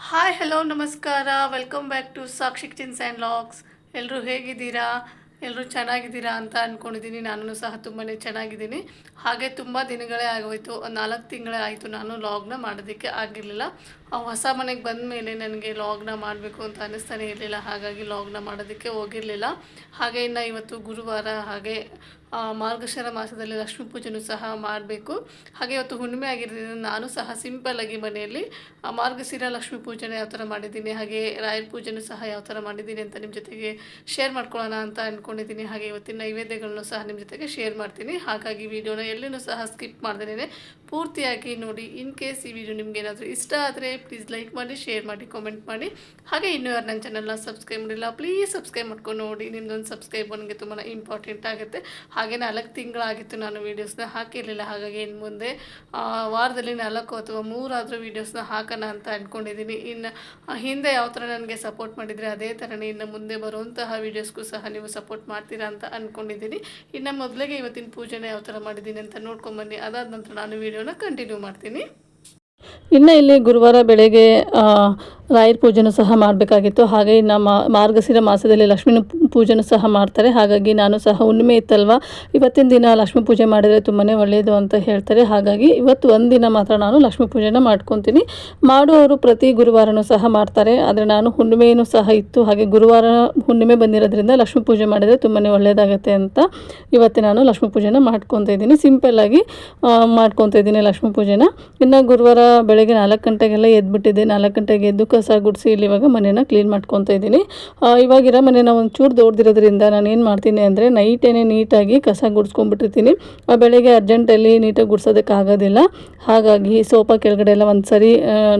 Hi hello ನಮಸ್ಕಾರ welcome back to Sakshi kitchens and vlogs. ಎಲ್ಲರೂ ಹೇಗಿದ್ದೀರಾ? ಎಲ್ಲರೂ ಚೆನ್ನಾಗಿದ್ದೀರಾ ಅಂತ ಅಂದ್ಕೊಂಡಿದ್ದೀನಿ. ನಾನು ಸಹ ತುಂಬಾ ಚೆನ್ನಾಗಿದ್ದೀನಿ. ಹಾಗೆ ತುಂಬ ದಿನಗಳೇ ಆಗೋಯಿತು, ಒಂದು 4 ತಿಂಗಳೇ ಆಯಿತು ನಾನು ಲಾಗ್ನ ಮಾಡೋದಕ್ಕೆ ಆಗಿರಲಿಲ್ಲ. ಹೊಸ ಮನೆಗೆ ಬಂದ ಮೇಲೆ ನನಗೆ ಲಾಗ್ನ ಮಾಡಬೇಕು ಅಂತ ಅನ್ನಿಸ್ತಾನೆ ಇರಲಿಲ್ಲ, ಹಾಗಾಗಿ ಲಾಗ್ನ ಮಾಡೋದಕ್ಕೆ ಹೋಗಿರಲಿಲ್ಲ. ಹಾಗೆ ಇನ್ನು ಇವತ್ತು ಗುರುವಾರ, ಹಾಗೆ ಮಾರ್ಗಶಿರ ಮಾಸದಲ್ಲಿ ಲಕ್ಷ್ಮೀ ಪೂಜೆನೂ ಸಹ ಮಾಡಬೇಕು. ಹಾಗೆ ಇವತ್ತು ಹುಣ್ಣಿಮೆ ಆಗಿರೋದ್ರಿಂದ ನಾನು ಸಹ ಸಿಂಪಲ್ಲಾಗಿ ಮನೆಯಲ್ಲಿ ಮಾರ್ಗಶಿರ ಲಕ್ಷ್ಮೀ ಪೂಜೆನ ಯಾವ ಥರ ಮಾಡಿದ್ದೀನಿ, ಹಾಗೆ ರಾಯರ ಪೂಜೆನೂ ಸಹ ಯಾವ ಥರ ಮಾಡಿದ್ದೀನಿ ಅಂತ ನಿಮ್ಮ ಜೊತೆಗೆ ಶೇರ್ ಮಾಡ್ಕೊಳ್ಳೋಣ ಅಂತ ಅಂದ್ಕೊಂಡಿದ್ದೀನಿ. ಹಾಗೆ ಇವತ್ತಿನ ನೈವೇದ್ಯಗಳನ್ನು ಸಹ ನಿಮ್ಮ ಜೊತೆಗೆ ಶೇರ್ ಮಾಡ್ತೀನಿ. ಹಾಗಾಗಿ ವಿಡಿಯೋನ ಎಲ್ಲೂ ಸಹ ಸ್ಕಿಪ್ ಮಾಡ್ದೇನೆ ಪೂರ್ತಿಯಾಗಿ ನೋಡಿ. ಇನ್ ಕೇಸ್ ಈ ವಿಡಿಯೋ ನಿಮ್ಗೆ ಏನಾದರೂ ಇಷ್ಟ ಆದರೆ ಪ್ಲೀಸ್ ಲೈಕ್ ಮಾಡಿ, ಶೇರ್ ಮಾಡಿ, ಕಾಮೆಂಟ್ ಮಾಡಿ. ಹಾಗೆ ಇನ್ನೂ ಯಾರು ನನ್ನ ಚಾನಲ್ನ ಸಬ್ಸ್ಕ್ರೈಬ್ ಮಾಡಿಲ್ಲ ಪ್ಲೀಸ್ ಸಬ್ಸ್ಕ್ರೈಬ್ ಮಾಡ್ಕೊಂಡು ನೋಡಿ. ನಿಮ್ಮದೊಂದು ಸಬ್ಸ್ಕ್ರೈಬ್ ನನಗೆ ತುಂಬಾ ಇಂಪಾರ್ಟೆಂಟ್ ಆಗುತ್ತೆ. ಹಾಗೆ 4 ತಿಂಗಳಾಗಿತ್ತು ನಾನು ವೀಡಿಯೋಸ್ನ ಹಾಕಿರಲಿಲ್ಲ, ಹಾಗಾಗಿ ಇನ್ನು ಮುಂದೆ ವಾರದಲ್ಲಿ 4 ಅಥವಾ 3 ಆದರೂ ವೀಡಿಯೋಸ್ನ ಹಾಕೋಣ ಅಂತ ಅಂದ್ಕೊಂಡಿದ್ದೀನಿ. ಇನ್ನು ಹಿಂದೆ ಯಾವ ಥರ ನನಗೆ ಸಪೋರ್ಟ್ ಮಾಡಿದರೆ ಅದೇ ಥರನೇ ಇನ್ನು ಮುಂದೆ ಬರುವಂತಹ ವೀಡಿಯೋಸ್ಗೂ ಸಹ ನೀವು ಸಪೋರ್ಟ್ ಮಾಡ್ತೀರಾ ಅಂತ ಅಂದ್ಕೊಂಡಿದ್ದೀನಿ. ಇನ್ನು ಮೊದಲಿಗೆ ಇವತ್ತಿನ ಪೂಜೆನ ಯಾವ ಥರ ಮಾಡಿದ್ದೀನಿ ಅಂತ ನೋಡ್ಕೊಂಬನ್ನಿ. ಅದಾದ ನಂತರ ನಾನು ವೀಡಿಯೋನ ಕಂಟಿನ್ಯೂ ಮಾಡ್ತೀನಿ. ಇನ್ನು ಇಲ್ಲಿ ಗುರುವಾರ ಬೆಳಗ್ಗೆ ರಾಯರ ಪೂಜೆನೂ ಸಹ ಮಾಡಬೇಕಾಗಿತ್ತು. ಹಾಗೆ ಇನ್ನು ಮಾರ್ಗಶಿರ ಮಾಸದಲ್ಲಿ ಲಕ್ಷ್ಮೀ ಪೂಜೆನೂ ಸಹ ಮಾಡ್ತಾರೆ. ಹಾಗಾಗಿ ನಾನು ಸಹ ಹುಣ್ಣಿಮೆ ಇತ್ತಲ್ವ, ಇವತ್ತಿನ ದಿನ ಲಕ್ಷ್ಮೀ ಪೂಜೆ ಮಾಡಿದರೆ ತುಂಬಾ ಒಳ್ಳೆಯದು ಅಂತ ಹೇಳ್ತಾರೆ. ಹಾಗಾಗಿ ಇವತ್ತು ಒಂದು ದಿನ ಮಾತ್ರ ನಾನು ಲಕ್ಷ್ಮೀ ಪೂಜೆನ ಮಾಡ್ಕೊತೀನಿ. ಮಾಡುವವರು ಪ್ರತಿ ಗುರುವಾರನೂ ಸಹ ಮಾಡ್ತಾರೆ, ಆದರೆ ನಾನು ಹುಣ್ಣಿಮೆಯೂ ಸಹ ಇತ್ತು, ಹಾಗೆ ಗುರುವಾರ ಹುಣ್ಣಿಮೆ ಬಂದಿರೋದ್ರಿಂದ ಲಕ್ಷ್ಮೀ ಪೂಜೆ ಮಾಡಿದರೆ ತುಂಬಾ ಒಳ್ಳೆಯದಾಗುತ್ತೆ ಅಂತ ಇವತ್ತು ನಾನು ಲಕ್ಷ್ಮೀ ಪೂಜೆನ ಮಾಡ್ಕೊತಾ ಇದ್ದೀನಿ. ಸಿಂಪಲ್ಲಾಗಿ ಮಾಡ್ಕೊತಾ ಇದ್ದೀನಿ ಲಕ್ಷ್ಮೀ ಪೂಜೆನ. ಇನ್ನು ಗುರುವಾರ ಬೆಳಗ್ಗೆ 4 ಗಂಟೆಗೆಲ್ಲ ಎದ್ಬಿಟ್ಟಿದ್ದೆ. 4 ಗಂಟೆಗೆ ಎದ್ದು ಕಸ ಗುಡಿಸಿ ಇಲ್ಲಿ ಇವಾಗ ಮನೇನ ಕ್ಲೀನ್ ಮಾಡ್ಕೊತಾ ಇದ್ದೀನಿ. ಇವಾಗಿರೋ ಮನೇನ ಒಂಚೂರು ದೊಡ್ಡದಿರೋದ್ರಿಂದ ನಾನು ಏನು ಮಾಡ್ತೀನಿ ಅಂದರೆ ನೈಟೇನೆ ನೀಟಾಗಿ ಕಸ ಗುಡಿಸ್ಕೊಂಡ್ಬಿಟ್ಟಿರ್ತೀನಿ. ಬೆಳಗ್ಗೆ ಅರ್ಜೆಂಟಲ್ಲಿ ನೀಟಾಗಿ ಗುಡಿಸೋದಕ್ಕಾಗೋದಿಲ್ಲ. ಹಾಗಾಗಿ ಸೋಫಾ ಕೆಳಗಡೆ ಎಲ್ಲ ಒಂದು ಸರಿ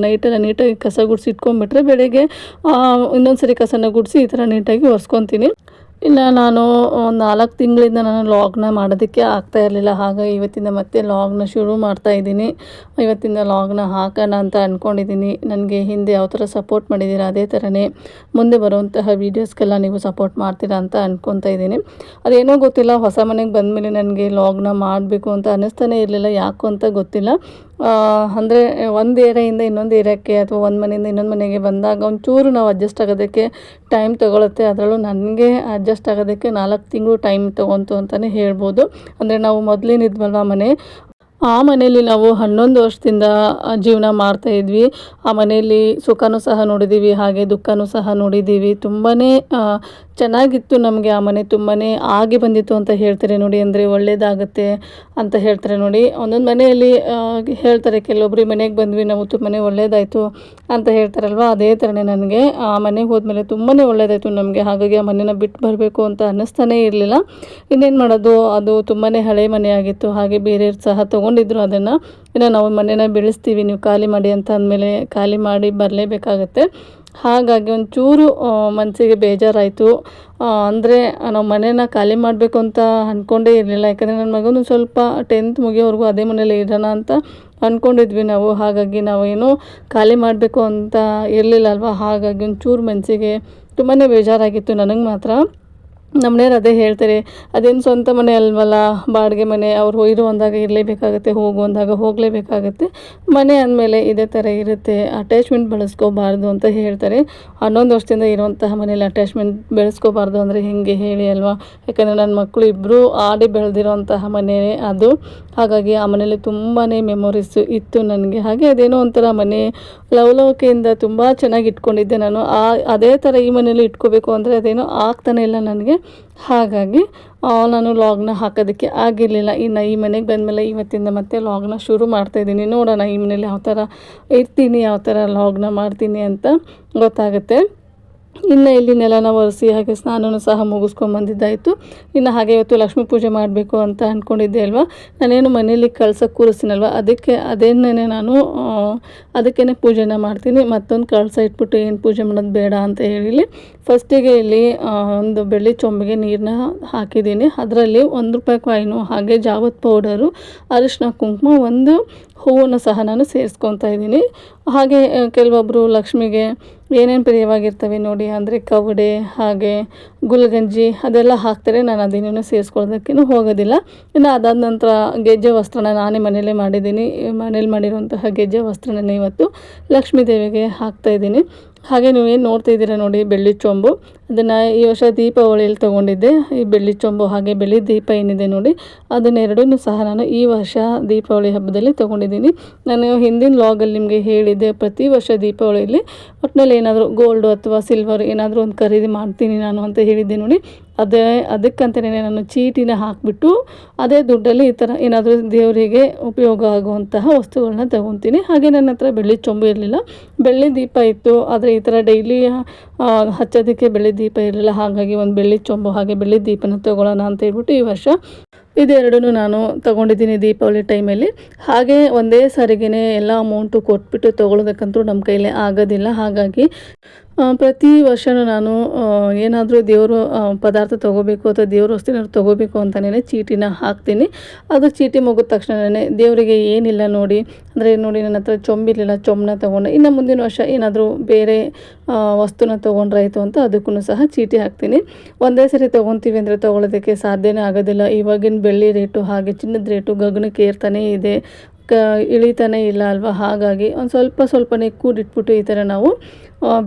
ನೈಟೆಲ್ಲ ನೀಟಾಗಿ ಕಸ ಗುಡಿಸಿ ಇಟ್ಕೊಂಡ್ಬಿಟ್ರೆ ಬೆಳಗ್ಗೆ ಇನ್ನೊಂದು ಸರಿ ಕಸನ ಗುಡಿಸಿ ಈ ಥರ ನೀಟಾಗಿ ಒರೆಸ್ಕೊತೀನಿ. ಇನ್ನು ನಾನು ಒಂದು 4 ತಿಂಗಳಿಂದ ನಾನು ಲಾಗ್ನ ಮಾಡೋದಕ್ಕೆ ಆಗ್ತಾ ಇರಲಿಲ್ಲ. ಹಾಗಾಗಿ ಇವತ್ತಿಂದ ಮತ್ತೆ ಲಾಗ್ನ ಶುರು ಮಾಡ್ತಾಯಿದ್ದೀನಿ. ಇವತ್ತಿಂದ ಲಾಗ್ನ ಹಾಕೋಣ ಅಂತ ಅಂದ್ಕೊಂಡಿದ್ದೀನಿ. ನನಗೆ ಹಿಂದೆ ಯಾವ ಥರ ಸಪೋರ್ಟ್ ಮಾಡಿದ್ದೀರಾ ಅದೇ ಥರನೇ ಮುಂದೆ ಬರುವಂತಹ ವೀಡಿಯೋಸ್ಗೆಲ್ಲ ನೀವು ಸಪೋರ್ಟ್ ಮಾಡ್ತೀರಾ ಅಂತ ಅಂದ್ಕೊತಾ ಇದ್ದೀನಿ. ಅದೇನೋ ಗೊತ್ತಿಲ್ಲ, ಹೊಸ ಮನೆಗೆ ಬಂದಮೇಲೆ ನನಗೆ ಲಾಗ್ನ ಮಾಡಬೇಕು ಅಂತ ಅನ್ನಿಸ್ತಾನೆ ಇರಲಿಲ್ಲ, ಯಾಕೋ ಅಂತ ಗೊತ್ತಿಲ್ಲ. ಅಂದರೆ ಒಂದು ಏರಿಯಾಯಿಂದ ಇನ್ನೊಂದು ಏರಿಯಾಕ್ಕೆ ಅಥವಾ ಒಂದು ಮನೆಯಿಂದ ಇನ್ನೊಂದು ಮನೆಗೆ ಬಂದಾಗ ಒಂಚೂರು ನಾವು ಅಡ್ಜಸ್ಟ್ ಆಗೋದಕ್ಕೆ ಟೈಮ್ ತೊಗೊಳುತ್ತೆ. ಅದರಲ್ಲೂ ನನಗೆ ಅಡ್ಜಸ್ಟ್ ಆಗೋದಕ್ಕೆ 4 ತಿಂಗಳು ಟೈಮ್ ತೊಗೊತು ಅಂತಲೇ ಹೇಳ್ಬೋದು. ಅಂದರೆ ನಾವು ಮೊದಲೇನಿದ್ವಲ್ವ ಮನೆ, ಆ ಮನೆಯಲ್ಲಿ ನಾವು 11 ವರ್ಷದಿಂದ ಜೀವನ ಮಾಡ್ತಾಯಿದ್ವಿ. ಆ ಮನೆಯಲ್ಲಿ ಸುಖನೂ ಸಹ ನೋಡಿದ್ದೀವಿ, ಹಾಗೆ ದುಃಖನೂ ಸಹ ನೋಡಿದ್ದೀವಿ. ತುಂಬಾ ಚೆನ್ನಾಗಿತ್ತು ನಮಗೆ ಆ ಮನೆ, ತುಂಬಾ ಆಗಿ ಬಂದಿತ್ತು ಅಂತ ಹೇಳ್ತಾರೆ ನೋಡಿ. ಅಂದರೆ ಒಳ್ಳೆಯದಾಗುತ್ತೆ ಅಂತ ಹೇಳ್ತಾರೆ ನೋಡಿ. ಒಂದೊಂದು ಮನೆಯಲ್ಲಿ ಹೇಳ್ತಾರೆ, ಕೆಲವೊಬ್ಬರು ಮನೆಗೆ ಬಂದ್ವಿ ನಾವು ತುಂಬಾ ಒಳ್ಳೆಯದಾಯಿತು ಅಂತ ಹೇಳ್ತಾರಲ್ವ, ಅದೇ ಥರನೇ ನನಗೆ ಆ ಮನೆಗೆ ಹೋದ್ಮೇಲೆ ತುಂಬಾ ಒಳ್ಳೆಯದಾಯಿತು ನಮಗೆ. ಹಾಗಾಗಿ ಆ ಮನೆನ ಬಿಟ್ಟು ಬರಬೇಕು ಅಂತ ಅನ್ನಿಸ್ತಾನೇ ಇರಲಿಲ್ಲ. ಇನ್ನೇನು ಮಾಡೋದು, ಅದು ತುಂಬಾ ಹಳೆ ಮನೆ ಆಗಿತ್ತು. ಹಾಗೆ ಬೇರೆಯವ್ರು ಸಹ ತೊಗೊಂಡಿದ್ರು ಅದನ್ನು. ಇನ್ನು ನಾವು ಮನೆನ ಬೆಳೆಸ್ತೀವಿ, ನೀವು ಖಾಲಿ ಮಾಡಿ ಅಂತ ಅಂದಮೇಲೆ ಖಾಲಿ ಮಾಡಿ ಬರಲೇಬೇಕಾಗತ್ತೆ. ಹಾಗಾಗಿ ಒಂಚೂರು ಮನಸ್ಸಿಗೆ ಬೇಜಾರಾಯಿತು. ಅಂದರೆ ನಾವು ಮನೇನ ಖಾಲಿ ಮಾಡಬೇಕು ಅಂತ ಅಂದ್ಕೊಂಡೇ ಇರಲಿಲ್ಲ. ಯಾಕಂದರೆ ನನ್ನ ಮಗನು ಸ್ವಲ್ಪ 10th ಮುಗಿಯೋವರೆಗೂ ಅದೇ ಮನೇಲಿ ಇರೋಣ ಅಂತ ಅಂದ್ಕೊಂಡಿದ್ವಿ ನಾವು. ಹಾಗಾಗಿ ನಾವೇನು ಖಾಲಿ ಮಾಡಬೇಕು ಅಂತ ಇರಲಿಲ್ಲ ಅಲ್ವ. ಹಾಗಾಗಿ ಒಂಚೂರು ಮನಸ್ಸಿಗೆ ತುಂಬಾ ಬೇಜಾರಾಗಿತ್ತು ನನಗೆ ಮಾತ್ರ. ನಮ್ಮನೆಯವ್ರು ಅದೇ ಹೇಳ್ತಾರೆ, ಅದೇನು ಸ್ವಂತ ಮನೆ ಅಲ್ವಲ್ಲ, ಬಾಡಿಗೆ ಮನೆ, ಅವ್ರು ಇರು ಅಂದಾಗ ಇರಲೇಬೇಕಾಗತ್ತೆ, ಹೋಗು ಅಂದಾಗ ಹೋಗಲೇಬೇಕಾಗತ್ತೆ. ಮನೆ ಅಂದಮೇಲೆ ಇದೇ ಥರ ಇರುತ್ತೆ, ಅಟ್ಯಾಚ್ಮೆಂಟ್ ಬೆಳೆಸ್ಕೋಬಾರ್ದು ಅಂತ ಹೇಳ್ತಾರೆ. 11 ವರ್ಷದಿಂದ ಇರುವಂತಹ ಮನೇಲಿ ಅಟ್ಯಾಚ್ಮೆಂಟ್ ಬೆಳೆಸ್ಕೋಬಾರ್ದು ಅಂದರೆ ಹೇಗೆ ಹೇಳಿ ಅಲ್ವಾ. ಯಾಕಂದರೆ ನನ್ನ ಮಕ್ಕಳು ಇಬ್ಬರು ಆಡಿ ಬೆಳೆದಿರೋಂತಹ ಮನೆ ಅದು. ಹಾಗಾಗಿ ಆ ಮನೇಲಿ ತುಂಬಾ ಮೆಮೊರೀಸು ಇತ್ತು ನನಗೆ. ಹಾಗೆ ಅದೇನೋ ಒಂಥರ ಮನೆ ಲವಲವಿಕೆಯಿಂದ ತುಂಬ ಚೆನ್ನಾಗಿ ಇಟ್ಕೊಂಡಿದ್ದೆ ನಾನು. ಅದೇ ಥರ ಈ ಮನೇಲಿ ಇಟ್ಕೋಬೇಕು ಅಂದರೆ ಅದೇನೋ ಆಗ್ತಾನೆ ಇಲ್ಲ ನನಗೆ. ಹಾಗಾಗಿ ನಾನು ಲಾಗ್ನ ಹಾಕೋದಕ್ಕೆ ಆಗಿರಲಿಲ್ಲ. ಇನ್ನು ಈ ಮನೆಗೆ ಬಂದಮೇಲೆ ಇವತ್ತಿಂದ ಮತ್ತೆ ಲಾಗ್ನ ಶುರು ಮಾಡ್ತಾಯಿದ್ದೀನಿ. ನೋಡೋಣ ಈ ಮನೇಲಿ ಯಾವ ಥರ ಇರ್ತೀನಿ, ಯಾವ ಥರ ಲಾಗ್ನ ಮಾಡ್ತೀನಿ ಅಂತ ಗೊತ್ತಾಗುತ್ತೆ. ಇನ್ನು ಇಲ್ಲಿ ನೆಲನ ಒರೆಸಿ ಹಾಗೆ ಸ್ನಾನನೂ ಸಹ ಮುಗಿಸ್ಕೊಂಬಂದಿದ್ದಾಯಿತು. ಇನ್ನು ಹಾಗೆ ಇವತ್ತು ಲಕ್ಷ್ಮೀ ಪೂಜೆ ಮಾಡಬೇಕು ಅಂತ ಅಂದ್ಕೊಂಡಿದ್ದೆ ಅಲ್ವ. ನಾನೇನು ಮನೇಲಿ ಕಳ್ಸೋಕ್ಕೆ ಕೂರಿಸ್ತೀನಲ್ವ, ಅದೇನೇ ನಾನು ಅದಕ್ಕೇ ಪೂಜೆನ ಮಾಡ್ತೀನಿ. ಮತ್ತೊಂದು ಕಳಸ ಇಟ್ಬಿಟ್ಟು ಏನು ಪೂಜೆ ಮಾಡೋದು ಬೇಡ ಅಂತ ಹೇಳಿ ಫಸ್ಟಿಗೆ ಇಲ್ಲಿ ಒಂದು ಬೆಳ್ಳಿ ಚೊಂಬೆಗೆ ನೀರನ್ನ ಹಾಕಿದ್ದೀನಿ. ಅದರಲ್ಲಿ 1 ರೂಪಾಯಿ ಕಾಯಿನು, ಹಾಗೆ ಜಾವತ್ ಪೌಡರು, ಅರಿಶಿನ ಕುಂಕುಮ, ಒಂದು ಹೂವನ್ನು ಸಹ ನಾನು ಸೇರಿಸ್ಕೊತಾ ಇದ್ದೀನಿ. ಹಾಗೆ ಕೆಲವೊಬ್ಬರು ಲಕ್ಷ್ಮಿಗೆ ಏನೇನು ಪ್ರಿಯವಾಗಿರ್ತವೆ ನೋಡಿ, ಅಂದರೆ ಕವಡೆ ಹಾಗೆ ಗುಲ್ಗಂಜಿ ಅದೆಲ್ಲ ಹಾಕ್ತಾರೆ. ನಾನು ಅದೇನೇನು ಸೇರಿಸ್ಕೊಳ್ಳೋದಕ್ಕೇನು ಹೋಗೋದಿಲ್ಲ. ಇನ್ನು ಅದಾದ ನಂತರ ಗೆಜ್ಜೆ ವಸ್ತ್ರನ ನಾನೇ ಮನೆಯಲ್ಲೇ ಮಾಡಿದ್ದೀನಿ. ಮನೇಲಿ ಮಾಡಿರುವಂತಹ ಗೆಜ್ಜೆ ವಸ್ತ್ರನ ಇವತ್ತು ಲಕ್ಷ್ಮೀ ದೇವಿಗೆ ಹಾಕ್ತಾಯಿದ್ದೀನಿ. ಹಾಗೆ ನೀವೇನು ನೋಡ್ತಾ ಇದ್ದೀರಾ ನೋಡಿ, ಬೆಳ್ಳಿ ಚೊಂಬು, ಅದನ್ನು ಈ ವರ್ಷ ದೀಪಾವಳಿಯಲ್ಲಿ ತೊಗೊಂಡಿದ್ದೆ. ಈ ಬೆಳ್ಳಿ ಚೊಂಬು ಹಾಗೆ ಬೆಳ್ಳಿ ದೀಪ ಏನಿದೆ ನೋಡಿ, ಅದನ್ನೆರಡನ್ನೂ ಸಹ ನಾನು ಈ ವರ್ಷ ದೀಪಾವಳಿ ಹಬ್ಬದಲ್ಲಿ ತೊಗೊಂಡಿದ್ದೀನಿ. ನಾನು ಹಿಂದಿನ ವ್ಲಾಗಲ್ಲಿ ನಿಮಗೆ ಹೇಳಿದ್ದೆ, ಪ್ರತಿ ವರ್ಷ ದೀಪಾವಳಿಯಲ್ಲಿ ಒಟ್ಟಿನಲ್ಲಿ ಏನಾದರೂ ಗೋಲ್ಡು ಅಥವಾ ಸಿಲ್ವರ್ ಏನಾದರೂ ಒಂದು ಖರೀದಿ ಮಾಡ್ತೀನಿ ನಾನು ಅಂತ ಹೇಳಿದ್ದೆ ನೋಡಿ. ಅದಕ್ಕಂತಲೇ ನಾನು ಚೀಟಿನ ಹಾಕಿಬಿಟ್ಟು ಅದೇ ದುಡ್ಡಲ್ಲಿ ಈ ಥರ ಏನಾದರೂ ದೇವರಿಗೆ ಉಪಯೋಗ ಆಗುವಂತಹ ವಸ್ತುಗಳನ್ನ ತೊಗೊತೀನಿ. ಹಾಗೆ ನನ್ನ ಹತ್ರ ಬೆಳ್ಳಿ ಚೊಂಬು ಇರಲಿಲ್ಲ, ಬೆಳ್ಳಿ ದೀಪ ಇತ್ತು, ಆದರೆ ಈ ಥರ ಡೈಲಿ ಹಚ್ಚೋದಕ್ಕೆ ಬೆಳ್ಳಿ ದೀಪ ಇರಲಿಲ್ಲ. ಹಾಗಾಗಿ ಒಂದು ಬೆಳ್ಳಿ ಚೊಂಬು ಹಾಗೆ ಬೆಳ್ಳಿ ದೀಪನ ತೊಗೊಳ್ಳೋಣ ಅಂತ ಹೇಳ್ಬಿಟ್ಟು ಈ ವರ್ಷ ಇದೆರಡನ್ನೂ ನಾನು ತೊಗೊಂಡಿದ್ದೀನಿ ದೀಪಾವಳಿ ಟೈಮಲ್ಲಿ. ಹಾಗೆ ಒಂದೇ ಸಾರಿಗೇ ಎಲ್ಲ ಅಮೌಂಟು ಕೊಟ್ಬಿಟ್ಟು ತೊಗೊಳೋದಕ್ಕಂತೂ ನಮ್ಮ ಕೈಲೇ ಆಗೋದಿಲ್ಲ. ಹಾಗಾಗಿ ಪ್ರತಿ ವರ್ಷವೂ ನಾನು ಏನಾದರೂ ದೇವರು ಪದಾರ್ಥ ತೊಗೋಬೇಕು ಅಥವಾ ದೇವ್ರ ವಸ್ತುನಾದ್ರು ತೊಗೋಬೇಕು ಅಂತಲೇ ಚೀಟಿನ ಹಾಕ್ತೀನಿ. ಅದು ಚೀಟಿ ಮುಗಿದ ತಕ್ಷಣವೇ ದೇವರಿಗೆ ಏನಿಲ್ಲ ನೋಡಿ, ಅಂದರೆ ನೋಡಿ ನನ್ನ ಹತ್ರ ಚೊಂಬಿರಲಿಲ್ಲ, ಚೊಂಬನ್ನ ತೊಗೊಂಡೆ. ಇನ್ನು ಮುಂದಿನ ವರ್ಷ ಏನಾದರೂ ಬೇರೆ ವಸ್ತುನ ತೊಗೊಂಡ್ರಾಯ್ತು ಅಂತ ಅದಕ್ಕೂ ಸಹ ಚೀಟಿ ಹಾಕ್ತೀನಿ. ಒಂದೇ ಸರಿ ತೊಗೊತೀವಿ ಅಂದರೆ ತೊಗೊಳೋದಕ್ಕೆ ಸಾಧ್ಯನೇ ಆಗೋದಿಲ್ಲ. ಇವಾಗಿನ ಬೆಳ್ಳಿ ರೇಟು ಹಾಗೆ ಚಿನ್ನದ ರೇಟು ಗಗನಕ್ಕೆ ಏರ್ತಾನೇ ಇದೆ, ಇಳಿತಾನೇ ಇಲ್ಲ ಅಲ್ವಾ. ಹಾಗಾಗಿ ಒಂದು ಸ್ವಲ್ಪನೇ ಕೂಡಿಟ್ಬಿಟ್ಟು ಈ ಥರ ನಾವು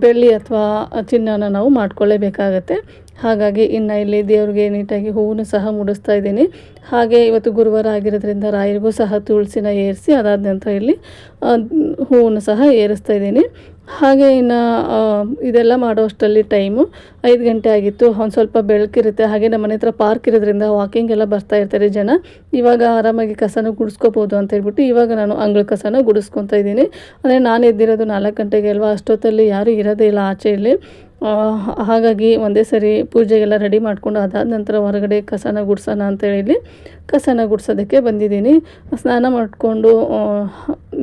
ಬೆಳ್ಳಿ ಅಥವಾ ಚಿನ್ನನ ನಾವು ಮಾಡ್ಕೊಳ್ಳೇಬೇಕಾಗತ್ತೆ. ಹಾಗಾಗಿ ಇನ್ನು ಇಲ್ಲಿ ದೇವ್ರಿಗೆ ನೀಟಾಗಿ ಹೂವನ್ನು ಸಹ ಮುಡಿಸ್ತಾ ಇದ್ದೀನಿ. ಹಾಗೆ ಇವತ್ತು ಗುರುವಾರ ಆಗಿರೋದ್ರಿಂದ ರಾಯರಿಗೂ ಸಹ ತುಳಸಿನ ಏರಿಸಿ ಅದಾದ ನಂತರ ಇಲ್ಲಿ ಹೂವನ್ನು ಸಹ ಏರಿಸ್ತಾ ಇದ್ದೀನಿ. ಹಾಗೆ ಇನ್ನು ಇದೆಲ್ಲ ಮಾಡೋಷ್ಟರಲ್ಲಿ ಟೈಮು 5 ಗಂಟೆ ಆಗಿತ್ತು. ಒಂದು ಸ್ವಲ್ಪ ಬೆಳಕಿರುತ್ತೆ. ಹಾಗೆ ನಮ್ಮ ಮನೆ ಹತ್ರ ಪಾರ್ಕ್ ಇರೋದ್ರಿಂದ ವಾಕಿಂಗ್ ಎಲ್ಲ ಬರ್ತಾ ಇರ್ತಾರೆ ಜನ. ಇವಾಗ ಆರಾಮಾಗಿ ಕಸನ ಗುಡಿಸ್ಕೋಬೋದು ಅಂತ ಹೇಳ್ಬಿಟ್ಟು ಇವಾಗ ನಾನು ಅಂಗಳ ಕಸನ ಗುಡಿಸ್ಕೊತಾ ಇದ್ದೀನಿ. ಅಂದರೆ ನಾನು ಎದ್ದಿರೋದು 4 ಗಂಟೆಗೆ ಅಲ್ವಾ, ಅಷ್ಟೊತ್ತಲ್ಲಿ ಯಾರೂ ಇರೋದೇ ಇಲ್ಲ ಆಚೆಯಲ್ಲಿ. ಹಾಗಾಗಿ ಒಂದೇ ಸರಿ ಪೂಜೆಗೆಲ್ಲ ರೆಡಿ ಮಾಡಿಕೊಂಡು ಅದಾದ ನಂತರ ಹೊರಗಡೆ ಕಸನ ಗುಡಿಸೋಣ ಅಂತೇಳಿ ಕಸನ ಗುಡಿಸೋದಕ್ಕೆ ಬಂದಿದ್ದೀನಿ. ಸ್ನಾನ ಮಾಡಿಕೊಂಡು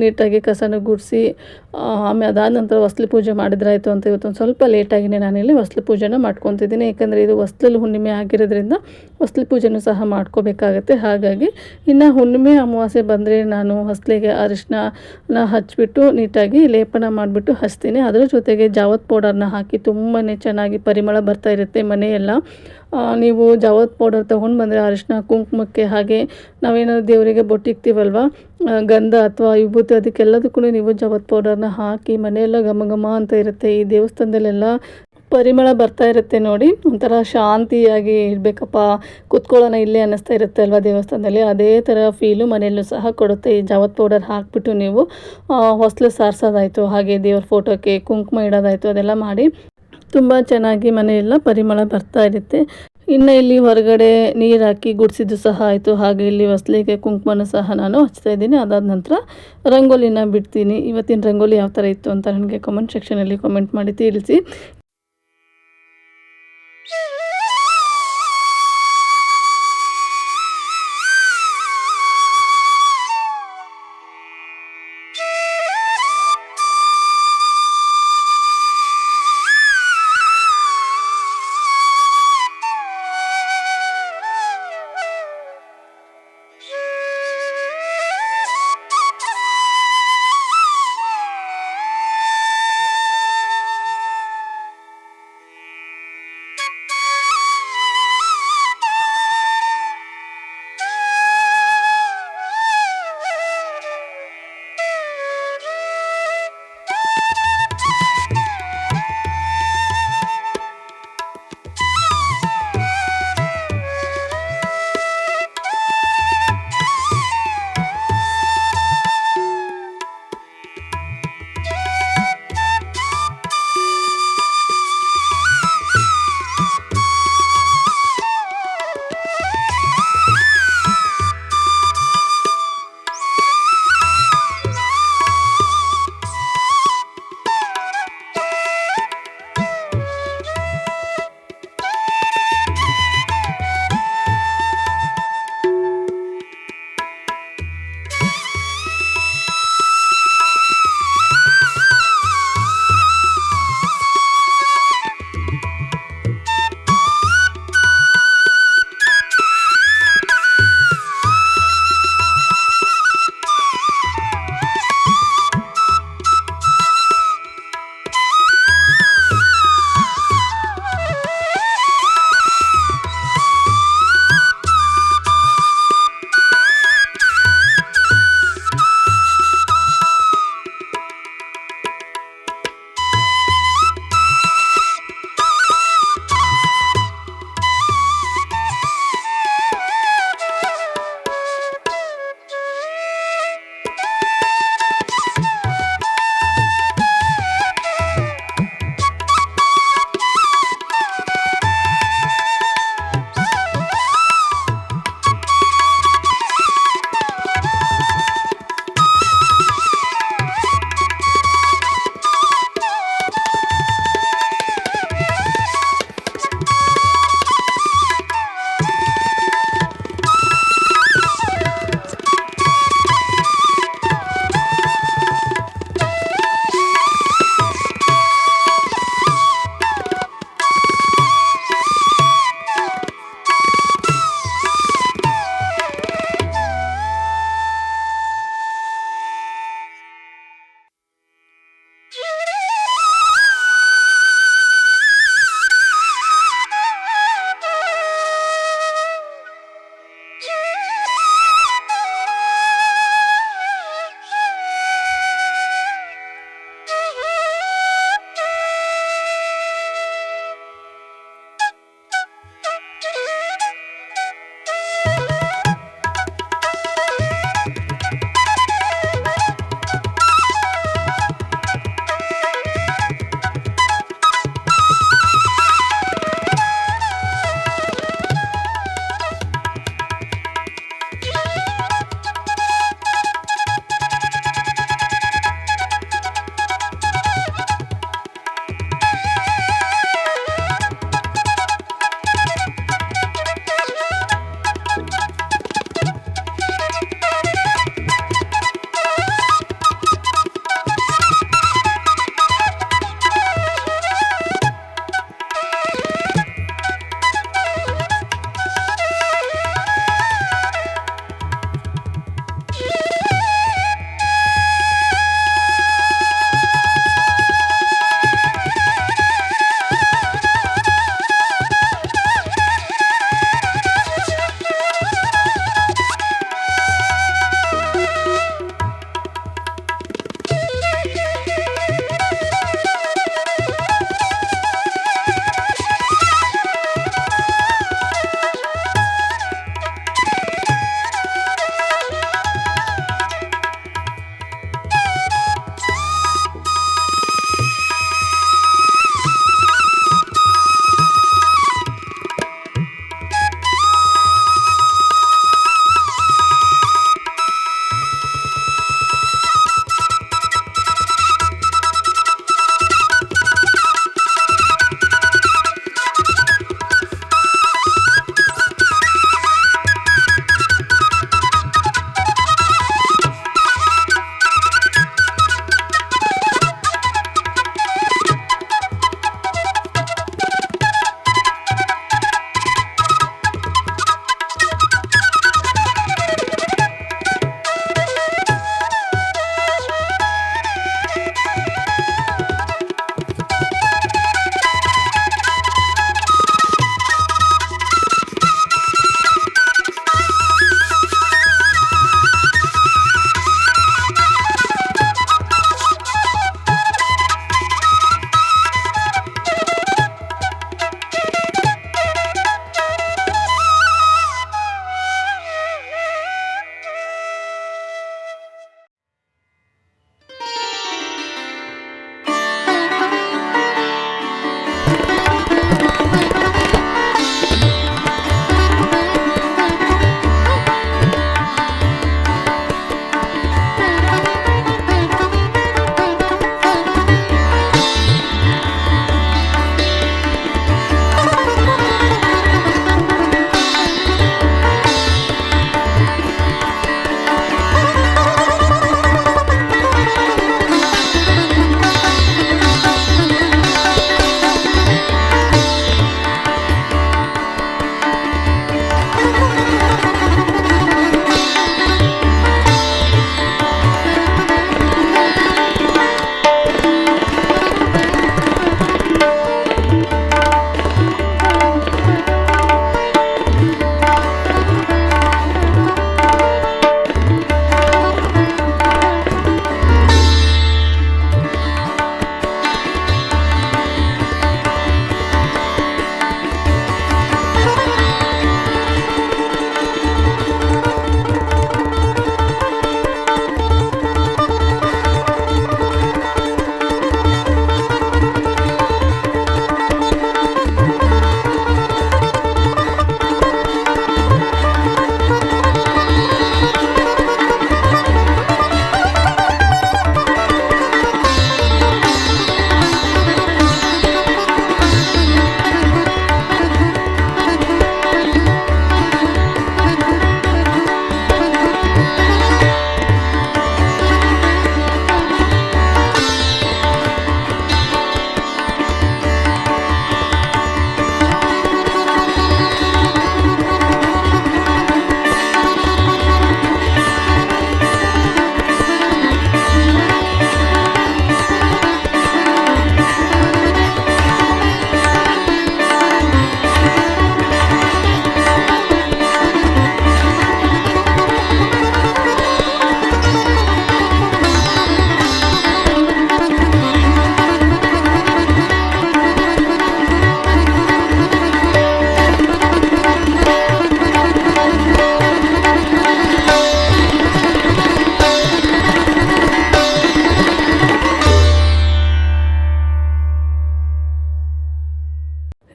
ನೀಟಾಗಿ ಕಸನ ಗುಡಿಸಿ ಆಮೇಲೆ ಅದಾದ ನಂತರ ಹೊಸ್ಲು ಪೂಜೆ ಮಾಡಿದ್ರಾಯ್ತು ಅಂತ ಇವತ್ತು ಒಂದು ಸ್ವಲ್ಪ ಲೇಟಾಗಿಯೇ ನಾನಿಲ್ಲಿ ಹೊಸ್ಲು ಪೂಜೆನ ಮಾಡ್ಕೊತಿದ್ದೀನಿ. ಯಾಕಂದರೆ ಇದು ಹೊಸ್ಲಲ್ಲಿ ಹುಣ್ಣಿಮೆ ಆಗಿರೋದ್ರಿಂದ ಹೊಸ್ಲು ಪೂಜೆನೂ ಸಹ ಮಾಡ್ಕೋಬೇಕಾಗತ್ತೆ. ಹಾಗಾಗಿ ಇನ್ನು ಹುಣ್ಣಿಮೆ ಅಮಾವಾಸ್ಯೆ ಬಂದರೆ ನಾನು ಹೊಸ್ಲಿಗೆ ಅರಿಶಿನ ಹಚ್ಬಿಟ್ಟು ನೀಟಾಗಿ ಲೇಪನ ಮಾಡಿಬಿಟ್ಟು ಹಚ್ತೀನಿ. ಅದರ ಜೊತೆಗೆ ಜಾವತ್ ಪೌಡರ್ನ ಹಾಕಿ ತುಂಬಾ ಚೆನ್ನಾಗಿ ಪರಿಮಳ ಬರ್ತಾ ಇರುತ್ತೆ ಮನೆಯೆಲ್ಲ. ನೀವು ಜಾವತ್ ಪೌಡರ್ ತೊಗೊಂಡು ಬಂದರೆ ಅರಿಶಿನ ಕುಂಕುಮಕ್ಕೆ ಹಾಗೆ ನಾವೇನಾದ್ರು ದೇವರಿಗೆ ಬೊಟ್ಟಿಕ್ತೀವಲ್ವ, ಗಂಧ ಅಥವಾ ವಿಭೂತಿ ಅದಕ್ಕೆಲ್ಲದಕ್ಕೂ ನೀವು ಜಾವತ್ ಪೌಡರ್ನ ಹಾಕಿ ಮನೆಯೆಲ್ಲ ಘಮ ಘಮ ಅಂತ ಇರುತ್ತೆ. ಈ ದೇವಸ್ಥಾನದಲ್ಲೆಲ್ಲ ಪರಿಮಳ ಬರ್ತಾ ಇರುತ್ತೆ ನೋಡಿ, ಒಂಥರ ಶಾಂತಿಯಾಗಿ ಇರಬೇಕಪ್ಪ, ಕೂತ್ಕೊಳ್ಳೋಣ ಇಲ್ಲೇ ಅನ್ನಿಸ್ತಾ ಇರುತ್ತೆ ಅಲ್ವಾ ದೇವಸ್ಥಾನದಲ್ಲಿ. ಅದೇ ಥರ ಫೀಲು ಮನೆಯಲ್ಲೂ ಸಹ ಕೊಡುತ್ತೆ. ಈ ಜಾವತ್ ಪೌಡರ್ ಹಾಕಿಬಿಟ್ಟು ನೀವು ಹೊಸ್ಲು ಸಾರಿಸೋದಾಯಿತು, ಹಾಗೆ ದೇವ್ರ ಫೋಟೋಕ್ಕೆ ಕುಂಕುಮ ಇಡೋದಾಯಿತು, ಅದೆಲ್ಲ ಮಾಡಿ ತುಂಬ ಚೆನ್ನಾಗಿ ಮನೆಯೆಲ್ಲ ಪರಿಮಳ ಬರ್ತಾ ಇರುತ್ತೆ. ಇನ್ನು ಇಲ್ಲಿ ಹೊರಗಡೆ ನೀರು ಹಾಕಿ ಗುಡಿಸಿದ್ದು ಸಹ ಆಯಿತು. ಹಾಗೆ ಇಲ್ಲಿ ಹೊಸ್ಲಿಗೆ ಕುಂಕುಮನ ಸಹ ನಾನು ಹಚ್ತಾ ಇದ್ದೀನಿ. ಅದಾದ ನಂತರ ರಂಗೋಲಿನ ಬಿಡ್ತೀನಿ. ಇವತ್ತಿನ ರಂಗೋಲಿ ಯಾವ ಥರ ಇತ್ತು ಅಂತ ನನಗೆ ಕಮೆಂಟ್ ಸೆಕ್ಷನಲ್ಲಿ ಕಮೆಂಟ್ ಮಾಡಿ ತಿಳಿಸಿ.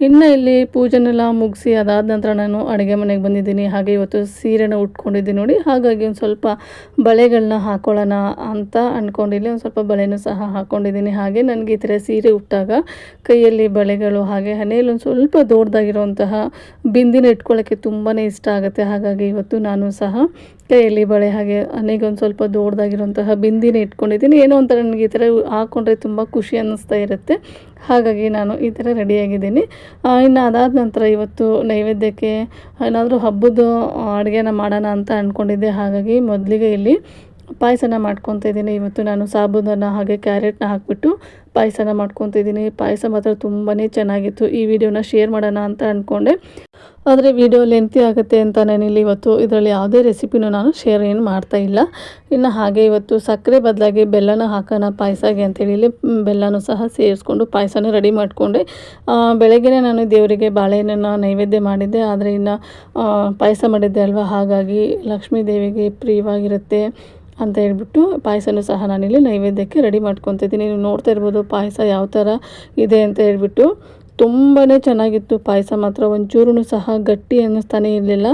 ಇನ್ನು ಇಲ್ಲಿ ಪೂಜೆನೆಲ್ಲ ಮುಗಿಸಿ ಅದಾದ ನಂತರ ನಾನು ಅಡುಗೆ ಮನೆಗೆ ಬಂದಿದ್ದೀನಿ. ಹಾಗೆ ಇವತ್ತು ಸೀರೆನ ಉಟ್ಕೊಂಡಿದ್ದೀನಿ ನೋಡಿ. ಹಾಗಾಗಿ ಒಂದು ಸ್ವಲ್ಪ ಬಳೆಗಳನ್ನ ಹಾಕೊಳ್ಳೋಣ ಅಂತ ಅಂದ್ಕೊಂಡು ಇಲ್ಲಿ ಒಂದು ಸ್ವಲ್ಪ ಬಳೆನೂ ಸಹ ಹಾಕ್ಕೊಂಡಿದ್ದೀನಿ. ಹಾಗೆ ನನಗೆ ಈ ಥರ ಸೀರೆ ಉಟ್ಟಾಗ ಕೈಯಲ್ಲಿ ಬಳೆಗಳು ಹಾಗೆ ಹಣೆಯಲ್ಲಿ ಒಂದು ಸ್ವಲ್ಪ ದೊಡ್ಡದಾಗಿರುವಂತಹ ಬಿಂದಿನ ಇಟ್ಕೊಳ್ಳೋಕ್ಕೆ ತುಂಬಾ ಇಷ್ಟ ಆಗುತ್ತೆ. ಹಾಗಾಗಿ ಇವತ್ತು ನಾನು ಸಹ ಕೈಯಲ್ಲಿ ಬಳೆ ಹಾಗೆ ಹಣೆಗೆ ಒಂದು ಸ್ವಲ್ಪ ದೊಡ್ಡದಾಗಿರುವಂತಹ ಬಿಂದಿನ ಇಟ್ಕೊಂಡಿದ್ದೀನಿ. ಏನೋ ಒಂಥರ ನನಗೆ ಈ ಥರ ಹಾಕ್ಕೊಂಡ್ರೆ ತುಂಬ ಖುಷಿ ಅನ್ನಿಸ್ತಾ ಇರುತ್ತೆ. ಹಾಗಾಗಿ ನಾನು ಈ ಥರ ರೆಡಿಯಾಗಿದ್ದೀನಿ. ಇನ್ನು ಅದಾದ ನಂತರ ಇವತ್ತು ನೈವೇದ್ಯಕ್ಕೆ ಏನಾದರೂ ಹಬ್ಬದ ಅಡುಗೆನ ಮಾಡೋಣ ಅಂತ ಅಂದ್ಕೊಂಡಿದ್ದೆ. ಹಾಗಾಗಿ ಮೊದಲಿಗೆ ಇಲ್ಲಿ ಪಾಯಸನ ಮಾಡ್ಕೊತಾ ಇದ್ದೀನಿ. ಇವತ್ತು ನಾನು ಸಾಬೂನನ್ನು ಹಾಗೆ ಕ್ಯಾರೆಟ್ನ ಹಾಕಿಬಿಟ್ಟು ಪಾಯಸನ ಮಾಡ್ಕೊತಿದ್ದೀನಿ. ಪಾಯಸ ಮಾತ್ರ ತುಂಬಾ ಚೆನ್ನಾಗಿತ್ತು. ಈ ವಿಡಿಯೋನ ಶೇರ್ ಮಾಡೋಣ ಅಂತ ಅಂದ್ಕೊಂಡೆ, ಆದರೆ ವಿಡಿಯೋ ಲೆಂತಿ ಆಗುತ್ತೆ ಅಂತ ನಾನಿಲ್ಲಿ ಇವತ್ತು ಇದರಲ್ಲಿ ಯಾವುದೇ ರೆಸಿಪಿನೂ ನಾನು ಶೇರ್ ಏನು ಮಾಡ್ತಾಯಿಲ್ಲ. ಇನ್ನು ಹಾಗೆ ಇವತ್ತು ಸಕ್ಕರೆ ಬದಲಾಗಿ ಬೆಲ್ಲನ ಹಾಕೋಣ ಪಾಯಸಗೆ ಅಂತೇಳಿ ಇಲ್ಲಿ ಬೆಲ್ಲನೂ ಸಹ ಸೇರಿಸ್ಕೊಂಡು ಪಾಯಸನ ರೆಡಿ ಮಾಡಿಕೊಂಡೆ. ಬೆಳಗ್ಗೆ ನಾನು ದೇವರಿಗೆ ಬಾಳೆಹಣ್ಣನ್ನು ನೈವೇದ್ಯ ಮಾಡಿದ್ದೆ, ಆದರೆ ಇನ್ನು ಪಾಯಸ ಮಾಡಿದ್ದೆ ಅಲ್ವಾ, ಹಾಗಾಗಿ ಲಕ್ಷ್ಮೀ ದೇವಿಗೆ ಪ್ರಿಯವಾಗಿರುತ್ತೆ ಅಂತ ಹೇಳ್ಬಿಟ್ಟು ಪಾಯಸನೂ ಸಹ ನಾನಿಲ್ಲಿ ನೈವೇದ್ಯಕ್ಕೆ ರೆಡಿ ಮಾಡ್ಕೊತಿದ್ದೀನಿ. ನೀವು ನೋಡ್ತಾ ಇರ್ಬೋದು ಪಾಯಸ ಯಾವ ಥರ ಇದೆ ಅಂತ ಹೇಳ್ಬಿಟ್ಟು. ತುಂಬಾ ಚೆನ್ನಾಗಿತ್ತು ಪಾಯಸ ಮಾತ್ರ. ಒಂಚೂರು ಸಹ ಗಟ್ಟಿ ಅನ್ನಿಸ್ತಾನೆ ಇರಲಿಲ್ಲ.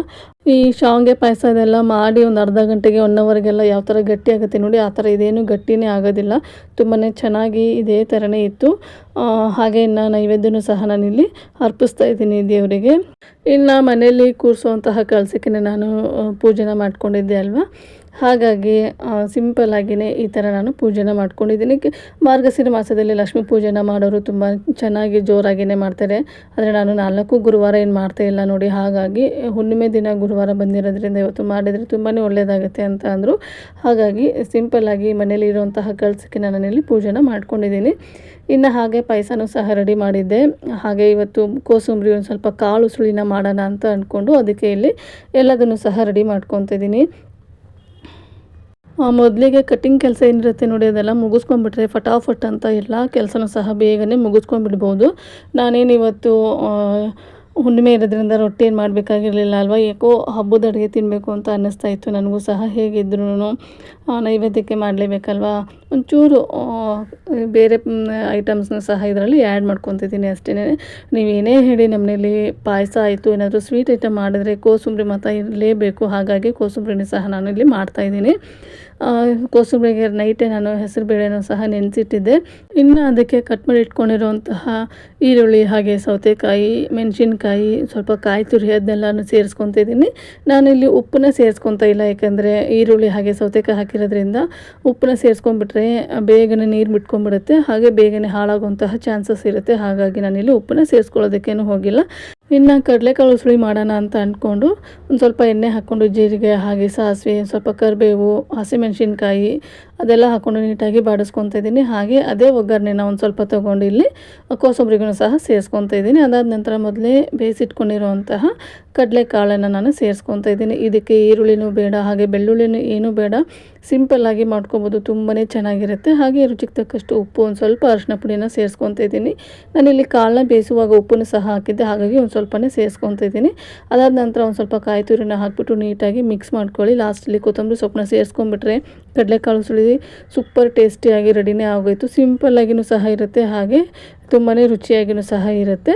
ಈ ಶಾವಿಗೆ ಪಾಯಸ ಇದೆಲ್ಲ ಮಾಡಿ ಒಂದು ಅರ್ಧ ಗಂಟೆಗೆ 1 ಅವರ್ಗೆಲ್ಲ ಯಾವ ಥರ ಗಟ್ಟಿ ಆಗುತ್ತೆ ನೋಡಿ, ಆ ಥರ ಇದೇನು ಗಟ್ಟಿನೇ ಆಗೋದಿಲ್ಲ. ತುಂಬಾ ಚೆನ್ನಾಗಿ ಇದೇ ಥರನೇ ಇತ್ತು. ಹಾಗೆ ಇನ್ನು ನೈವೇದ್ಯನೂ ಸಹ ನಾನಿಲ್ಲಿ ಅರ್ಪಿಸ್ತಾ ಇದ್ದೀನಿ ದೇವರಿಗೆ. ಇನ್ನು ಮನೆಯಲ್ಲಿ ಕೂರಿಸುವಂತಹ ಕಳಸಕ್ಕೆ ನಾನು ಪೂಜೆನ ಮಾಡ್ಕೊಂಡಿದ್ದೆ ಅಲ್ವಾ, ಹಾಗಾಗಿ ಸಿಂಪಲ್ಲಾಗಿಯೇ ಈ ಥರ ನಾನು ಪೂಜೆನ ಮಾಡ್ಕೊಂಡಿದ್ದೀನಿ. ಮಾರ್ಗಶಿರ ಮಾಸದಲ್ಲಿ ಲಕ್ಷ್ಮೀ ಪೂಜೆನ ಮಾಡೋರು ತುಂಬ ಚೆನ್ನಾಗಿ ಜೋರಾಗಿಯೇ ಮಾಡ್ತಾರೆ. ಆದರೆ ನಾನು 4 ಗುರುವಾರ ಏನು ಮಾಡ್ತಾಯಿಲ್ಲ ನೋಡಿ. ಹಾಗಾಗಿ ಹುಣ್ಣಿಮೆ ದಿನ ಗುರುವಾರ ಬಂದಿರೋದ್ರಿಂದ ಇವತ್ತು ಮಾಡಿದರೆ ತುಂಬಾ ಒಳ್ಳೆಯದಾಗುತ್ತೆ ಅಂತ ಅಂದರು. ಹಾಗಾಗಿ ಸಿಂಪಲ್ಲಾಗಿ ಮನೇಲಿ ಇರುವಂತಹ ಕಳಸಕ್ಕೆ ನಾನಿಲ್ಲಿ ಪೂಜೆನ ಮಾಡ್ಕೊಂಡಿದ್ದೀನಿ. ಇನ್ನು ಹಾಗೆ ಪಾಯಸನೂ ಸಹ ರೆಡಿ ಮಾಡಿದ್ದೆ. ಹಾಗೆ ಇವತ್ತು ಕೋಸಂಬರಿ ಒಂದು ಸ್ವಲ್ಪ ಕಾಳು ಸುಳಿನ ಮಾಡೋಣ ಅಂತ ಅಂದ್ಕೊಂಡು ಅದಕ್ಕೆ ಇಲ್ಲಿ ಎಲ್ಲದನ್ನು ಸಹ ರೆಡಿ ಮಾಡ್ಕೊತಿದ್ದೀನಿ. ಮೊದಲಿಗೆ ಕಟ್ಟಿಂಗ್ ಕೆಲಸ ಏನಿರುತ್ತೆ ನೋಡಿ, ಅದೆಲ್ಲ ಮುಗಿಸ್ಕೊಂಡ್ಬಿಟ್ರೆ ಫಟಾಫಟ್ ಅಂತ ಎಲ್ಲ ಕೆಲಸನೂ ಸಹ ಬೇಗನೆ ಮುಗಿಸ್ಕೊಂಡ್ಬಿಡ್ಬೋದು. ನಾನೇನು ಇವತ್ತು ಹುಣ್ಣಿಮೆ ಇರೋದ್ರಿಂದ ರೊಟ್ಟಿ ಏನು ಮಾಡಬೇಕಾಗಿರಲಿಲ್ಲ ಅಲ್ವಾ, ಯಾಕೋ ಹಬ್ಬದ ಅಡುಗೆ ತಿನ್ನಬೇಕು ಅಂತ ಅನ್ನಿಸ್ತಾ ಇತ್ತು ನನಗೂ ಸಹ. ಹೇಗಿದ್ರೂ ನೈವೇದ್ಯಕ್ಕೆ ಮಾಡಲೇಬೇಕಲ್ವಾ, ಒಂಚೂರು ಬೇರೆ ಐಟಮ್ಸ್ನ ಸಹ ಇದರಲ್ಲಿ ಆ್ಯಡ್ ಮಾಡ್ಕೊತಿದ್ದೀನಿ ಅಷ್ಟೇ. ನೀವೇನೇ ಹೇಳಿ ನಮ್ಮನೇಲಿ ಪಾಯಸ ಆಯಿತು, ಏನಾದರೂ ಸ್ವೀಟ್ ಐಟಮ್ ಮಾಡಿದ್ರೆ ಕೋಸಂಬರಿ ಮಾತ್ರ ಇರಲೇಬೇಕು. ಹಾಗಾಗಿ ಕೋಸಂಬರಿನ ಸಹ ನಾನು ಇಲ್ಲಿ ಮಾಡ್ತಾಯಿದ್ದೀನಿ. ಕೋಸಂಬರಿಗೆ ನೈಟೇ ನಾನು ಹೆಸರುಬೇಳೆನೂ ಸಹ ನೆನೆಸಿಟ್ಟಿದ್ದೆ. ಇನ್ನು ಅದಕ್ಕೆ ಕಟ್ ಮಾಡಿ ಇಟ್ಕೊಂಡಿರುವಂತಹ ಈರುಳ್ಳಿ ಹಾಗೆ ಸೌತೆಕಾಯಿ, ಮೆಣಸಿನ್ಕಾಯಿ, ಸ್ವಲ್ಪ ಕಾಯಿ ತುರಿ ಅದನ್ನೆಲ್ಲನೂ ಸೇರಿಸ್ಕೊತಿದ್ದೀನಿ. ನಾನಿಲ್ಲಿ ಉಪ್ಪನ್ನ ಸೇರಿಸ್ಕೊತಾ ಇಲ್ಲ, ಯಾಕೆಂದರೆ ಈರುಳ್ಳಿ ಹಾಗೆ ಸೌತೆಕಾಯಿ ಹಾಕಿರೋದ್ರಿಂದ ಉಪ್ಪನ್ನ ಸೇರಿಸ್ಕೊಂಡ್ಬಿಟ್ರೆ ಬೇಗನೆ ನೀರು ಬಿಟ್ಕೊಂಡ್ಬಿಡುತ್ತೆ, ಹಾಗೆ ಬೇಗನೆ ಹಾಳಾಗುವಂತಹ ಚಾನ್ಸಸ್ ಇರುತ್ತೆ. ಹಾಗಾಗಿ ನಾನಿಲ್ಲಿ ಉಪ್ಪನ್ನ ಸೇರಿಸ್ಕೊಳ್ಳೋದಕ್ಕೇನು ಹೋಗಿಲ್ಲ. ಇನ್ನು ಕಡಲೆಕಾಳು ಉಸುಳಿ ಮಾಡೋಣ ಅಂತ ಅಂದ್ಕೊಂಡು ಒಂದು ಸ್ವಲ್ಪ ಎಣ್ಣೆ ಹಾಕ್ಕೊಂಡು ಜೀರಿಗೆ ಹಾಗೆ ಸಾಸಿವೆ, ಸ್ವಲ್ಪ ಕರಿಬೇವು, ಹಸಿಮೆಣಸಿನ್ಕಾಯಿ ಅದೆಲ್ಲ ಹಾಕ್ಕೊಂಡು ನೀಟಾಗಿ ಬಾಡಿಸ್ಕೊತಾ ಇದ್ದೀನಿ. ಹಾಗೆ ಅದೇ ಒಗ್ಗರಣೆನ ಒಂದು ಸ್ವಲ್ಪ ತೊಗೊಂಡು ಇಲ್ಲಿ ಕೋಸಂಬರಿಗೂ ಸಹ ಸೇರಿಸ್ಕೊತಾ ಇದ್ದೀನಿ. ಅದಾದ ನಂತರ ಮೊದಲೇ ಬೇಯಿಸಿಟ್ಕೊಂಡಿರುವಂತಹ ಕಡಲೆಕಾಳನ್ನು ನಾನು ಸೇರಿಸ್ಕೊತಾ ಇದ್ದೀನಿ. ಇದಕ್ಕೆ ಈರುಳ್ಳಿನೂ ಬೇಡ, ಹಾಗೆ ಬೆಳ್ಳುಳ್ಳಿನೂ ಏನೂ ಬೇಡ, ಸಿಂಪಲ್ಲಾಗಿ ಮಾಡ್ಕೊಬೋದು, ತುಂಬಾ ಚೆನ್ನಾಗಿರುತ್ತೆ. ಹಾಗೆ ರುಚಿಗೆ ತಕ್ಕಷ್ಟು ಉಪ್ಪು, ಒಂದು ಸ್ವಲ್ಪ ಅರಿಶಿನ ಪುಡಿನ ಸೇರಿಸ್ಕೊತಾ ಇದ್ದೀನಿ. ನಾನಿಲ್ಲಿ ಕಾಳನ್ನ ಬೇಯಿಸುವಾಗ ಉಪ್ಪನ್ನು ಸಹ ಹಾಕಿದ್ದೆ, ಹಾಗಾಗಿ ಒಂದು ಸ್ವಲ್ಪನೇ ಸೇರಿಸ್ಕೊತಾ ಇದ್ದೀನಿ. ಅದಾದ ನಂತರ ಒಂದು ಸ್ವಲ್ಪ ಕಾಯಿ ತುರಿನ ಹಾಕಿಬಿಟ್ಟು ನೀಟಾಗಿ ಮಿಕ್ಸ್ ಮಾಡ್ಕೊಳ್ಳಿ. ಲಾಸ್ಟಲ್ಲಿ ಕೊತ್ತಂಬರಿ ಸೊಪ್ಪನ್ನ ಸೇರಿಸ್ಕೊಂಡ್ಬಿಟ್ರೆ ಕಡಲೆಕಾಳು ಸುಳಿ ಸೂಪರ್ ಟೇಸ್ಟಿಯಾಗಿ ರೆಡಿನೇ ಆಗೋಯಿತು. ಸಿಂಪಲ್ಲಾಗಿಯೂ ಸಹ ಇರುತ್ತೆ, ಹಾಗೆ ತುಂಬಾ ರುಚಿಯಾಗಿಯೂ ಸಹ ಇರುತ್ತೆ.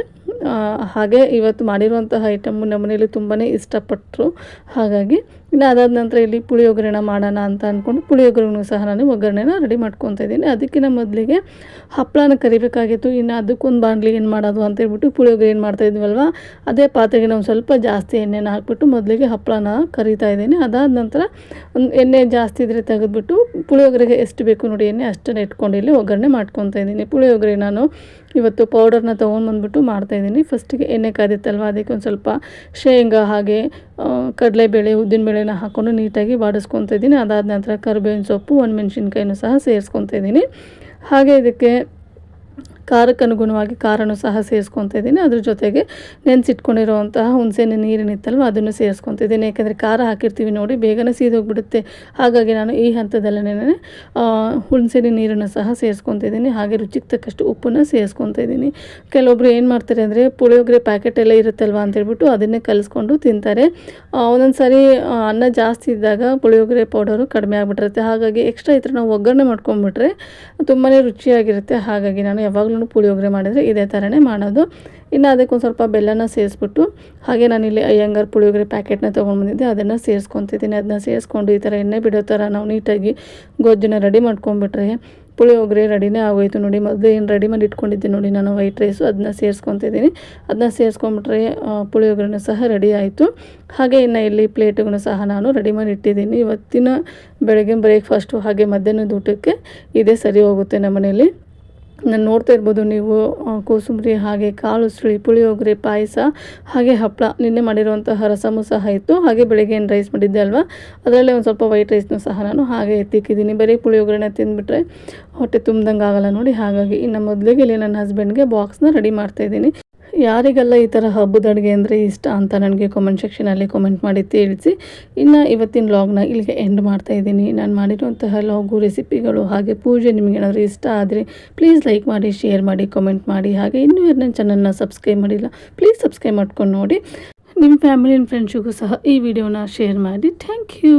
ಹಾಗೆ ಇವತ್ತು ಮಾಡಿರುವಂತಹ ಐಟಮ್ಮು ನಮ್ಮ ಮನೇಲಿ ತುಂಬಾ ಇಷ್ಟಪಟ್ಟರು. ಹಾಗಾಗಿ ಇನ್ನು ಅದಾದ ನಂತರ ಇಲ್ಲಿ ಪುಳಿಯೋಗರೆನ ಮಾಡೋಣ ಅಂತ ಅಂದ್ಕೊಂಡು ಪುಳಿಯೋಗರೆನೂ ಸಹ ನಾನು ಒಗ್ಗರಣೆನ ರೆಡಿ ಮಾಡ್ಕೊತಾ ಇದ್ದೀನಿ. ಅದಕ್ಕಿಂತ ಮೊದಲಿಗೆ ಹಪ್ಪಳನ ಕರಿಬೇಕಾಗಿತ್ತು. ಇನ್ನು ಅದಕ್ಕೊಂದು ಬಾಣಲಿ ಏನು ಮಾಡೋದು ಅಂತೇಳ್ಬಿಟ್ಟು ಪುಳಿಯೋಗರೆ ಏನು ಮಾಡ್ತಾಯಿದ್ವಲ್ವ, ಅದೇ ಪಾತ್ರೆಗೆ ನಾವು ಸ್ವಲ್ಪ ಜಾಸ್ತಿ ಎಣ್ಣೆನ ಹಾಕ್ಬಿಟ್ಟು ಮೊದಲಿಗೆ ಹಪ್ಪಳನ ಕರಿತಾ ಇದ್ದೀನಿ. ಅದಾದ ನಂತರ ಒಂದು ಎಣ್ಣೆ ಜಾಸ್ತಿ ಇದ್ದರೆ ತೆಗೆದುಬಿಟ್ಟು ಪುಳಿಯೋಗರೆಗೆ ಎಷ್ಟು ಬೇಕು ನೋಡಿ ಎಣ್ಣೆ ಅಷ್ಟನ್ನು ಇಟ್ಕೊಂಡು ಇಲ್ಲಿ ಒಗ್ಗರಣೆ ಮಾಡ್ಕೊತಾ ಇದ್ದೀನಿ. ಪುಳಿಯೋಗರೆ ನಾನು ಇವತ್ತು ಪೌಡರ್ನ ತೊಗೊಂಡ್ಬಂದ್ಬಿಟ್ಟು ಮಾಡ್ತಾಯಿದ್ದೀನಿ. ಫಸ್ಟಿಗೆ ಎಣ್ಣೆ ಕಾದಿತ್ತಲ್ವ, ಅದಕ್ಕೆ ಒಂದು ಸ್ವಲ್ಪ ಶೇಂಗಾ ಹಾಗೆ ಕಡಲೆಬೇಳೆ, ಉದ್ದಿನಬೇಳೆನ ಹಾಕ್ಕೊಂಡು ನೀಟಾಗಿ ಬಾಡಿಸ್ಕೊತಾ ಇದ್ದೀನಿ. ಅದಾದ ನಂತರ ಕರಿಬೇವಿನ ಸೊಪ್ಪು, ಒಣಮೆಣ್ಸಿನ್ಕಾಯಿನೂ ಸಹ ಸೇರಿಸ್ಕೊತಾ ಇದ್ದೀನಿ. ಹಾಗೆ ಇದಕ್ಕೆ ಖಾರಕ್ಕೆ ಅನುಗುಣವಾಗಿ ಖಾರನೂ ಸಹ ಸೇರಿಸ್ಕೊತಾ ಇದ್ದೀನಿ. ಅದ್ರ ಜೊತೆಗೆ ನೆನೆಸಿಟ್ಕೊಂಡಿರುವಂತಹ ಹುಣಸೆಹಣ್ಣು ನೀರೇನಿತ್ತಲ್ವ ಅದನ್ನು ಸೇರಿಸ್ಕೊತಾ ಇದ್ದೀನಿ. ಯಾಕೆಂದರೆ ಖಾರ ಹಾಕಿರ್ತೀವಿ ನೋಡಿ, ಬೇಗನೆ ಸೀದೋಗ್ಬಿಡುತ್ತೆ. ಹಾಗಾಗಿ ನಾನು ಈ ಹಂತದಲ್ಲೇ ಹುಣಸೆಹಣ್ಣಿನ ನೀರನ್ನು ಸಹ ಸೇರಿಸ್ಕೊತಾ ಇದ್ದೀನಿ. ಹಾಗೆ ರುಚಿಗೆ ತಕ್ಕಷ್ಟು ಉಪ್ಪನ್ನು ಸೇರಿಸ್ಕೊತಾ ಇದ್ದೀನಿ. ಕೆಲವೊಬ್ರು ಏನು ಮಾಡ್ತಾರೆ ಅಂದರೆ ಪುಳಿಯೋಗರೆ ಪ್ಯಾಕೆಟ್ ಎಲ್ಲ ಇರುತ್ತಲ್ವ ಅಂತೇಳ್ಬಿಟ್ಟು ಅದನ್ನೇ ಕಲಿಸ್ಕೊಂಡು ತಿಂತಾರೆ. ಒಂದೊಂದು ಸಾರಿ ಅನ್ನ ಜಾಸ್ತಿ ಇದ್ದಾಗ ಪುಳಿಯೋಗರೆ ಪೌಡರು ಕಡಿಮೆ ಆಗಿಬಿಟ್ಟಿರುತ್ತೆ. ಹಾಗಾಗಿ ಎಕ್ಸ್ಟ್ರಾ ಈ ಥರ ನಾವು ಒಗ್ಗರಣೆ ಮಾಡ್ಕೊಂಡ್ಬಿಟ್ರೆ ತುಂಬಾ ರುಚಿಯಾಗಿರುತ್ತೆ. ಹಾಗಾಗಿ ನಾನು ಯಾವಾಗಲೂ ದಿನವೂ ಪುಳಿಯೋಗರೆ ಮಾಡಿದರೆ ಇದೇ ಥರನೇ ಮಾಡೋದು. ಇನ್ನು ಅದಕ್ಕೊಂದು ಸ್ವಲ್ಪ ಬೆಲ್ಲನ ಸೇರಿಸ್ಬಿಟ್ಟು ಹಾಗೆ ನಾನಿಲ್ಲಿ ಅಯ್ಯಂಗಾರ್ ಪುಳಿಯೋಗರೆ ಪ್ಯಾಕೆಟ್ನ ತೊಗೊಂಡು ಬಂದಿದ್ದೆ, ಅದನ್ನು ಸೇರಿಸ್ಕೊತಿದ್ದೀನಿ. ಅದನ್ನ ಸೇರಿಸ್ಕೊಂಡು ಈ ಥರ ಎಣ್ಣೆ ಬಿಡೋ ಥರ ನಾವು ನೀಟಾಗಿ ಗೊಜ್ಜನ್ನ ರೆಡಿ ಮಾಡ್ಕೊಂಡ್ಬಿಟ್ರೆ ಪುಳಿಯೋಗರೆ ರೆಡಿನೇ ಆಗೋಯ್ತು ನೋಡಿ. ಮೊದಲು ಏನು ರೆಡಿ ಮಾಡಿ ಇಟ್ಕೊಂಡಿದ್ದೆ ನೋಡಿ ನಾನು ವೈಟ್ ರೈಸು, ಅದನ್ನ ಸೇರಿಸ್ಕೊತಿದ್ದೀನಿ. ಅದನ್ನ ಸೇರಿಸ್ಕೊಂಡ್ಬಿಟ್ರೆ ಪುಳಿಯೋಗರೆನೂ ಸಹ ರೆಡಿ ಆಯಿತು. ಹಾಗೆ ಇನ್ನು ಇಲ್ಲಿ ಪ್ಲೇಟುಗಳನ್ನು ಸಹ ನಾನು ರೆಡಿ ಮಾಡಿ ಇಟ್ಟಿದ್ದೀನಿ. ಇವತ್ತಿನ ಬೆಳಗಿನ ಬ್ರೇಕ್ಫಾಸ್ಟು ಹಾಗೆ ಮಧ್ಯಾಹ್ನದ ಊಟಕ್ಕೆ ಇದೇ ಸರಿ ಹೋಗುತ್ತೆ ನಮ್ಮ ಮನೇಲಿ. ನಾನು ನೋಡ್ತಾ ಇರ್ಬೋದು ನೀವು ಕೋಸಂಬರಿ ಹಾಗೆ ಕಾಳು ಉಸ್ಳಿ ಪುಳಿಯೋಗರೆ ಪಾಯಸ ಹಾಗೆ ಹಪ್ಪಳ ನಿನ್ನೆ ಮಾಡಿರುವಂತಹ ರಸಮು ಸಹ ಇತ್ತು. ಹಾಗೆ ಬೆಳಗ್ಗೆ ಏನು ರೈಸ್ ಮಾಡಿದ್ದೆ ಅಲ್ವಾ, ಅದರಲ್ಲೇ ಒಂದು ಸ್ವಲ್ಪ ವೈಟ್ ರೈಸ್ನೂ ಸಹ ನಾನು ಹಾಗೆ ಎತ್ತಿಕ್ಕಿದ್ದೀನಿ. ಬರೀ ಪುಳಿಯೋಗರೆನ ತಿಂದುಬಿಟ್ರೆ ಹೊಟ್ಟೆ ತುಂಬ್ದಂಗೆ ಆಗಲ್ಲ ನೋಡಿ. ಹಾಗಾಗಿ ಇನ್ನು ಮೊದಲಿಗೆ ಇಲ್ಲಿ ನನ್ನ ಹಸ್ಬೆಂಡ್ಗೆ ಬಾಕ್ಸ್ನ ರೆಡಿ ಮಾಡ್ತಾಯಿದ್ದೀನಿ. ಯಾರಿಗೆಲ್ಲ ಈ ಥರ ಹಬ್ಬದ ಅಡುಗೆ ಅಂದರೆ ಇಷ್ಟ ಅಂತ ನನಗೆ ಕಾಮೆಂಟ್ ಸೆಕ್ಷನಲ್ಲಿ ಕಾಮೆಂಟ್ ಮಾಡಿ ತಿಳಿಸಿ. ಇನ್ನು ಇವತ್ತಿನ ವ್ಲಾಗ್ನ ಇಲ್ಲಿಗೆ ಎಂಡ್ ಮಾಡ್ತಾಯಿದ್ದೀನಿ. ನಾನು ಮಾಡಿರುವಂತಹ ಲಾಗು ರೆಸಿಪಿಗಳು ಹಾಗೆ ಪೂಜೆ ನಿಮಗೇನಾದರೂ ಇಷ್ಟ ಆದರೆ ಪ್ಲೀಸ್ ಲೈಕ್ ಮಾಡಿ, ಶೇರ್ ಮಾಡಿ, ಕಾಮೆಂಟ್ ಮಾಡಿ. ಹಾಗೆ ಇನ್ನೂ ಯಾರು ನನ್ನ ಚಾನಲ್ನ ಸಬ್ಸ್ಕ್ರೈಬ್ ಮಾಡಿಲ್ಲ ಪ್ಲೀಸ್ ಸಬ್ಸ್ಕ್ರೈಬ್ ಮಾಡ್ಕೊಂಡು ನೋಡಿ. ನಿಮ್ಮ ಫ್ಯಾಮಿಲಿ ಆ್ಯಂಡ್ ಫ್ರೆಂಡ್ಸಿಗೂ ಸಹ ಈ ವಿಡಿಯೋನ ಶೇರ್ ಮಾಡಿ. Thank you.